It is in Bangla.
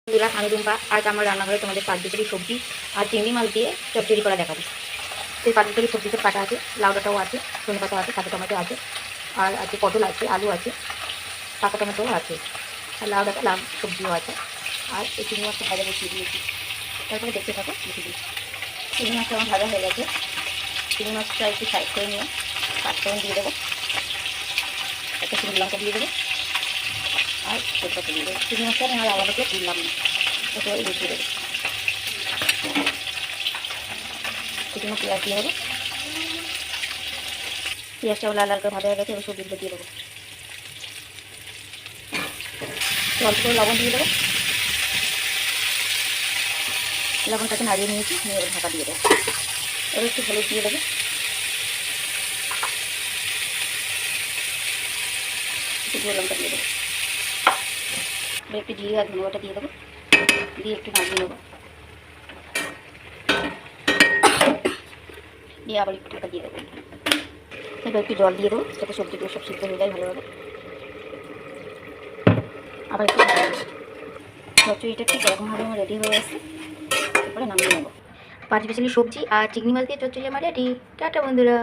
বন্ধুরা, আমি রুম্পা। আজ আমার রান্নাঘরে তোমাদের পাঁচমিশালি সবজি আর চিংড়ি মাছ দিয়ে চচ্চড়ি করা দেখাবো। সেই পাঁচমিশালি সবজি সব কাটা আছে, লাউ ডাঁটাও আছে, ধনে পাতা আছে, কাঁচা টমেটো আছে, আর আছে পটল আছে, আলু আছে, পাকা টমেটোও আছে, আর লাউ ডাঁটা লাউ সবজিও আছে। আর এই চিংড়ি মাছটা ভাজা বসিয়ে দিয়েছি। তারপরে দেখতে থাকো বেশি দিই। চিংড়ি মাছটা আমার ভাজা হয়ে গেছে। চিংড়ি মাছটা একটু সাইড করে নিয়ে পাঁচফোড়ন দিয়ে দেবো, একটা চিংড়ি লঙ্কা দিয়ে দেবো, আর তেজপাতা দিয়ে দেবো। চিংড়ি মাছটা আমি আর আলাদা করে দিলাম না, একেবারে বসিয়ে দেবো। সেজন্য পেঁয়াজ দিয়ে দেবো। পেঁয়াজটাও লাল লাল করে ভাজা হয়ে গেছে, এবার সবজিগুলো দিয়ে দেবো। অল্প করে লবণ দিয়ে দেবো। লবণটাকে নাড়িয়ে নিয়েছি, নিয়ে এবার ঢাকা দিয়ে দেবো। এবার একটু হলুদ দিয়ে দেবো, একটু গুঁড়ো লঙ্কা দিয়ে দেবো, এবার একটু জিরে আর ধনে বাটা দিয়ে দেবো, দিয়ে একটু নাড়িয়ে নেবো, দিয়ে আবার একটু ঢাকা দিয়ে দেবো। এবার একটু জল দিয়ে দেবো, যাতে সবজিগুলো সব সিদ্ধ হয়ে যায় ভালোভাবে। আবার একটু চচ্চড়িটা ঠিক এরকমভাবে আমার রেডি হয়ে আসছে। তারপরে নামিয়ে নেবো। পাঁচমিশালি সবজি আর চিংড়ি মাছ দিয়ে চচ্চড়ি আমার রেডি। টাটা বন্ধুরা।